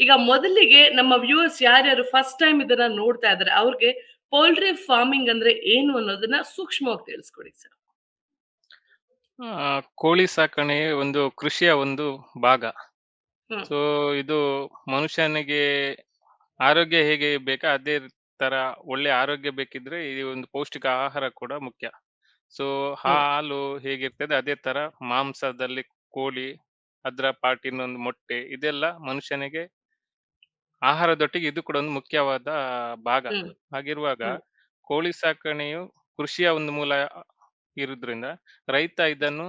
ಈಗ ಮೊದಲಿಗೆ ನಮ್ಮ ವ್ಯೂವರ್ಸ್ ಯಾರ್ಯಾರು ಫಸ್ಟ್ ಟೈಮ್ ಇದನ್ನ ನೋಡ್ತಾ ಇದಾರೆ ಅವ್ರಿಗೆ ಪೌಲ್ಟ್ರಿ ಫಾರ್ಮಿಂಗ್ ಅಂದ್ರೆ ಏನು ಅನ್ನೋದನ್ನ ಸೂಕ್ಷ್ಮವಾಗಿ ತಿಳಿಸ್ಕೊಡಿ ಸರ್. ಕೋಳಿ ಸಾಕಣೆ ಒಂದು ಕೃಷಿಯ ಒಂದು ಭಾಗ. ಹ್ಮ್ ಸೊ ಇದು ಮನುಷ್ಯನಿಗೆ ಆರೋಗ್ಯ ಹೇಗೆ ಬೇಕಾ ಅದೇ ತರ ಒಳ್ಳೆ ಆರೋಗ್ಯ ಬೇಕಿದ್ರೆ ಈ ಒಂದು ಪೌಷ್ಟಿಕ ಆಹಾರ ಕೂಡ ಮುಖ್ಯ. ಸೊ ಹ್ಮ್ ಹಾಲು ಹೇಗಿರ್ತದೆ ಅದೇ ತರ ಮಾಂಸದಲ್ಲಿ ಕೋಳಿ, ಅದರ ಪಾರ್ಟ್ ಇನ್ನೊಂದು ಮೊಟ್ಟೆ, ಇದೆಲ್ಲ ಮನುಷ್ಯನಿಗೆ ಆಹಾರದೊಟ್ಟಿಗೆ ಇದು ಕೂಡ ಒಂದು ಮುಖ್ಯವಾದ ಭಾಗ. ಹ್ಮ್ ಹಾಗಿರುವಾಗ ಹ್ಮ್ ಕೋಳಿ ಸಾಕಣೆಯು ಕೃಷಿಯ ಒಂದು ಮೂಲ ಇರುವುದರಿಂದ ರೈತ ಇದನ್ನು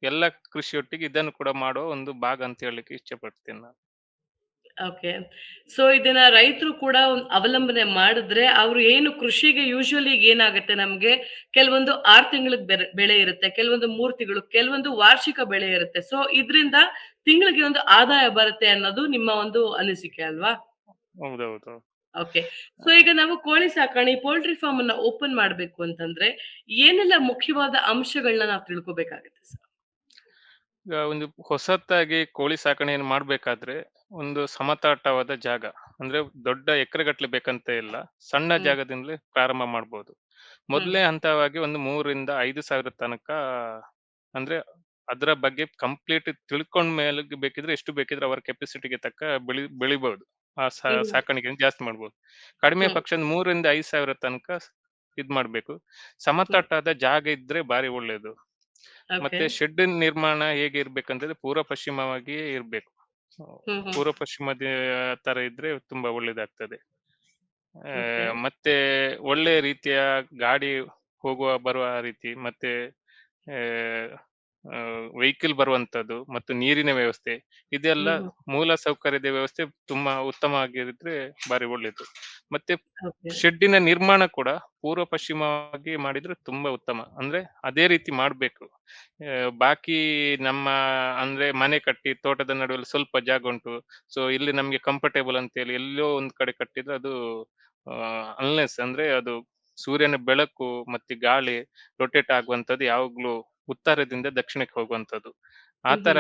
ಎಲ್ಲ ಕೃಷಿಯೊಟ್ಟಿಗೆ ಇದನ್ನು ಕೂಡ ಮಾಡುವ ಒಂದು ಭಾಗ ಅಂತ ಹೇಳಲಿಕ್ಕೆ ಇಷ್ಟಪಡ್ತೇನೆ ನಾನು. ಓಕೆ. ಸೊ ಇದನ್ನ ರೈತರು ಕೂಡ ಒಂದ್ ಅವಲಂಬನೆ ಮಾಡಿದ್ರೆ ಅವ್ರು ಏನು ಕೃಷಿಗೆ ಯೂಶುವಲಿ ಏನಾಗುತ್ತೆ ನಮ್ಗೆ ಕೆಲವೊಂದು 6 ತಿಂಗಳಿಗೆ ಬೆಳೆ ಇರುತ್ತೆ, ಕೆಲವೊಂದು 3 ತಿಂಗಳು, ಕೆಲವೊಂದು ವಾರ್ಷಿಕ ಬೆಳೆ ಇರುತ್ತೆ. ಸೊ ಇದ್ರಿಂದ ತಿಂಗಳಿಗೆ ಒಂದು ಆದಾಯ ಬರುತ್ತೆ ಅನ್ನೋದು ನಿಮ್ಮ ಒಂದು ಅನಿಸಿಕೆ ಅಲ್ವಾ? ಹೌದೌದು. ಓಕೆ. ಸೊ ಈಗ ನಾವು ಕೋಳಿ ಸಾಕಣೆ, ಪೋಲ್ಟ್ರಿ ಫಾರ್ಮ್ ಅನ್ನ ಓಪನ್ ಮಾಡ್ಬೇಕು ಅಂತಂದ್ರೆ ಏನೆಲ್ಲ ಮುಖ್ಯವಾದ ಅಂಶಗಳನ್ನ ನಾವು ತಿಳ್ಕೊಬೇಕಾಗುತ್ತೆ ಸರ್? ಈಗ ಒಂದು ಹೊಸತಾಗಿ ಕೋಳಿ ಸಾಕಣೆಯನ್ನು ಮಾಡ್ಬೇಕಾದ್ರೆ ಒಂದು ಸಮತಟ್ಟಾದ ಜಾಗ, ಅಂದ್ರೆ ದೊಡ್ಡ ಎಕರೆಗಟ್ಟಲೆ ಬೇಕಂತ ಇಲ್ಲ, ಸಣ್ಣ ಹ್ಮ್ ಜಾಗದಿಂದಲೇ ಪ್ರಾರಂಭ ಮಾಡ್ಬೋದು. ಹ್ಮ್ ಮೊದಲೇ ಹಂತವಾಗಿ ಒಂದು 3,000-5,000 ತನಕ, ಅಂದ್ರೆ ಅದರ ಬಗ್ಗೆ ಕಂಪ್ಲೀಟ್ ತಿಳ್ಕೊಂಡ ಮೇಲೆ ಬೇಕಿದ್ರೆ ಎಷ್ಟು ಬೇಕಿದ್ರೆ ಅವರ ಕೆಪಾಸಿಟಿಗೆ ತಕ್ಕ ಬೆಳಿಬಹುದು. ಆ ಹ್ಮ್ ಸಾಕಾಣಿಕೆಯನ್ನು ಜಾಸ್ತಿ ಮಾಡ್ಬೋದು. ಕಡಿಮೆ ಹ್ಮ್ ಪಕ್ಷ 3,000-5,000 ತನಕ ಇದ್ ಮಾಡ್ಬೇಕು. ಹ್ಮ್ ಸಮತಟ್ಟಾದ ಜಾಗ ಇದ್ರೆ ಬಾರಿ ಒಳ್ಳೇದು. ಓಕೆ. ಮತ್ತೆ ಶೆಡ್ ನಿರ್ಮಾಣ ಹೇಗೆ ಇರ್ಬೇಕಂತಂದ್ರೆ ಪೂರ್ವ ಪಶ್ಚಿಮವಾಗಿಯೇ ಇರ್ಬೇಕು. ಹ್ಮ್ ಹ್ಮ್ ಪೂರ್ವ ಪಶ್ಚಿಮದ ತರ ಇದ್ರೆ ತುಂಬಾ ಒಳ್ಳೇದಾಗ್ತದೆ. ಓಕೆ. ಮತ್ತೆ ಒಳ್ಳೆ ರೀತಿಯ ಗಾಡಿ ಹೋಗುವ ಬರುವ ರೀತಿ, ಮತ್ತೆ ವೆಹಿಕಲ್ ಬರುವಂತದ್ದು ಮತ್ತು ನೀರಿನ ವ್ಯವಸ್ಥೆ, ಇದೆಲ್ಲ ಹ್ಮ್ ಹ್ಮ್ ಮೂಲ ಸೌಕರ್ಯದ ವ್ಯವಸ್ಥೆ ತುಂಬಾ ಉತ್ತಮವಾಗಿದ್ರೆ ಬಾರಿ ಒಳ್ಳೇದು. ಮತ್ತೆ ಓಕೆ. ಶೆಡ್ಡಿನ ನಿರ್ಮಾಣ ಕೂಡ ಪೂರ್ವ ಪಶ್ಚಿಮವಾಗಿ ಮಾಡಿದ್ರೆ ತುಂಬಾ ಉತ್ತಮ. ಅಂದ್ರೆ ಅದೇ ರೀತಿ ಮಾಡ್ಬೇಕು. ಬಾಕಿ ನಮ್ಮ ಅಂದ್ರೆ ಮನೆ ಕಟ್ಟಿ ತೋಟದ ನಡುವೆ ಸ್ವಲ್ಪ ಜಾಗ ಉಂಟು, ಸೊ ಇಲ್ಲಿ ನಮ್ಗೆ ಕಂಫರ್ಟೇಬಲ್ ಅಂತೇಳಿ ಎಲ್ಲೋ ಒಂದ್ ಕಡೆ ಕಟ್ಟಿದ್ರೆ ಅದು ಅನ್ಲೆಸ್ ಅಂದ್ರೆ ಅದು ಸೂರ್ಯನ ಬೆಳಕು ಮತ್ತೆ ಗಾಳಿ ರೊಟೇಟ್ ಆಗುವಂತದ್ದು ಯಾವಾಗ್ಲೂ ಉತ್ತರದಿಂದ ದಕ್ಷಿಣಕ್ಕೆ ಹೋಗುವಂತದ್ದು. ಆ ಹ್ಮ್ ತರ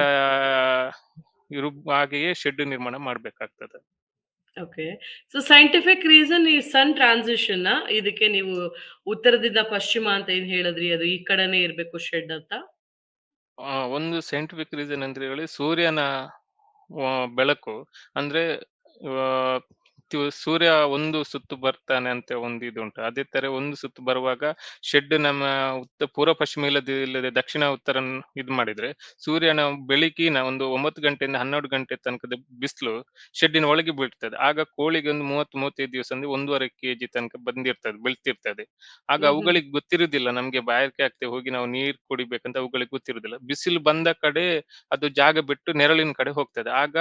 ಹ್ಮ್ ಹಾಗೆಯೇ ಶೆಡ್ ನಿರ್ಮಾಣ ಮಾಡ್ಬೇಕಾಗ್ತದೆ. ಓಕೆ. ಸೊ ಸೈಂಟಿಫಿಕ್ ರೀಸನ್ ಈ ಸನ್ ಟ್ರಾನ್ಸಿಷನ್ ಇದಕ್ಕೆ ನೀವು ಉತ್ತರದಿಂದ ಪಶ್ಚಿಮ ಅಂತ ಏನ್ ಹೇಳಿದ್ರಿ, ಅದು ಈ ಕಡೆನೇ ಇರ್ಬೇಕು ಶೆಡ್ ಅಂತ? ಒಂದು ಸೈಂಟಿಫಿಕ್ ರೀಸನ್ ಅಂದ್ರೆ ಹೇಳಿ ಸೂರ್ಯನ ಬೆಳಕು, ಅಂದ್ರೆ ಆ, ಸೂರ್ಯ ಒಂದು ಸುತ್ತು ಬರ್ತಾನೆ ಅಂತ ಒಂದು ಇದುಂಟು. ಅದೇ ತರ ಒಂದು ಸುತ್ತು ಬರುವಾಗ ಶೆಡ್ ನಮ್ಮ ಪೂರ್ವ ಪಶ್ಚಿಮ ಇಲ್ಲದೆ ದಕ್ಷಿಣ ಉತ್ತರ ಇದು ಮಾಡಿದ್ರೆ ಸೂರ್ಯನ ಬೆಳಕಿನ ಒಂದು 9 ಗಂಟೆಯಿಂದ 12 ಗಂಟೆ ತನಕದ ಬಿಸಿಲು ಶೆಡ್ಡಿನ ಒಳಗೆ ಬೀಳ್ತದೆ. ಆಗ ಕೋಳಿಗೆ ಒಂದು 30-35 ದಿವಸ ಅಂದ್ರೆ 1.5 kg ತನಕ ಬಂದಿರ್ತದೆ, ಬೆಳ್ತಿರ್ತದೆ. ಆಗ ಹ್ಮ್ ಹ್ಮ್ ಅವುಗಳಿಗೆ ಗೊತ್ತಿರುದಿಲ್ಲ, ನಮ್ಗೆ ಬಾಯಾರಿಕೆ ಆಗ್ತದೆ ಹೋಗಿ ನಾವು ನೀರ್ ಕುಡಿಬೇಕಂತ ಅವುಗಳಿಗೆ ಗೊತ್ತಿರುದಿಲ್ಲ. ಬಿಸಿಲು ಬಂದ ಕಡೆ ಅದು ಜಾಗ ಬಿಟ್ಟು ನೆರಳಿನ ಕಡೆ ಹೋಗ್ತದೆ. ಆಗ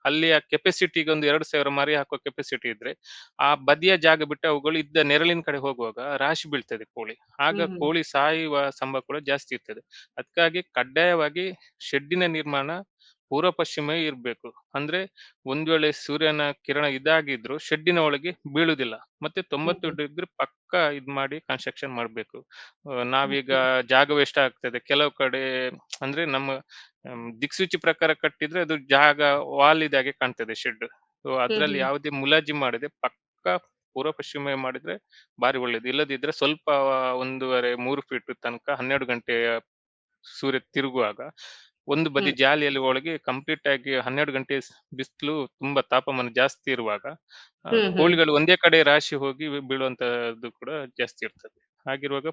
ಅಲ್ಲಿಯ ಕೆಪಾಸಿಟಿಗೆ ಒಂದು 2,000 ಮರಿ ಹಾಕುವ ಕೆಪಾಸಿಟಿ ಇದ್ರೆ ಆ ಬದಿಯ ಜಾಗ ಬಿಟ್ಟು ಅವುಗಳು ಇದ್ದ ನೆರಳಿನ ಕಡೆ ಹೋಗುವಾಗ ರಾಶಿ ಬೀಳ್ತದೆ ಕೋಳಿ. ಹ್ಮ್ ಆಗ ಹ್ಮ್ ಕೋಳಿ ಸಾಯುವ ಸಂಭವ ಕೂಡ ಜಾಸ್ತಿ ಇರ್ತದೆ. ಅದಕ್ಕಾಗಿ ಕಡ್ಡಾಯವಾಗಿ ಶೆಡ್ಡಿನ ನಿರ್ಮಾಣ ಪೂರ್ವ ಪಶ್ಚಿಮ ಇರ್ಬೇಕು. ಅಂದ್ರೆ ಒಂದ್ ವೇಳೆ ಸೂರ್ಯನ ಕಿರಣ ಇದಾಗಿದ್ರು ಶೆಡ್ಡಿನ ಒಳಗೆ ಬೀಳುದಿಲ್ಲ. ಮತ್ತೆ ಹ್ಮ್ 90 ಹ್ಮ್ ಡಿಗ್ರಿ ಪಕ್ಕ ಇದ್ ಮಾಡಿ ಕನ್ಸ್ಟ್ರಕ್ಷನ್ ಮಾಡ್ಬೇಕು. ನಾವೀಗ ಓಕೆ. ಜಾಗ ವೇಸ್ಟ್ ಆಗ್ತದೆ ಕೆಲವು ಕಡೆ. ಅಂದ್ರೆ ನಮ್ಮ ದಿಕ್ಸೂಚಿ ಪ್ರಕಾರ ಕಟ್ಟಿದ್ರೆ ಅದು ಜಾಗ ವಾಲ್ ಇದಾಗೆ ಕಾಣ್ತದೆ ಶೆಡ್. ಸೊ ಹ್ಮ್ ಅದ್ರಲ್ಲಿ ಹ್ಮ್ ಯಾವುದೇ ಮುಲಾಜಿ ಮಾಡದೆ ಪಕ್ಕ ಪೂರ್ವ ಪಶ್ಚಿಮ ಮಾಡಿದ್ರೆ ಬಾರಿ ಒಳ್ಳೇದು. ಇಲ್ಲದಿದ್ರೆ ಸ್ವಲ್ಪ 1.5-3 ಫೀಟ್ ತನಕ 12 ಗಂಟೆ ಸೂರ್ಯ ತಿರುಗುವಾಗ ಒಂದು ಬದಿ ಹ್ಮ್ ಜಾಲಿಯಲ್ಲಿ ಒಳಗೆ ಕಂಪ್ಲೀಟ್ ಆಗಿ 12 ಗಂಟೆ ಬಿಸಿಲು ತುಂಬಾ ತಾಪಮಾನ ಜಾಸ್ತಿ ಇರುವಾಗ ಹ್ಮ್ ಹ್ಮ್ ಕೋಳಿಗಳು ಒಂದೇ ಕಡೆ ರಾಶಿ ಹೋಗಿ ಬೀಳುವಂತದ್ದು ಕೂಡ ಜಾಸ್ತಿ ಇರ್ತದೆ. ಹಾಗಿರುವಾಗ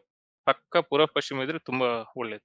ಪಕ್ಕ ಪೂರ್ವ ಪಶ್ಚಿಮ ಇದ್ರೆ ತುಂಬಾ ಒಳ್ಳೇದು.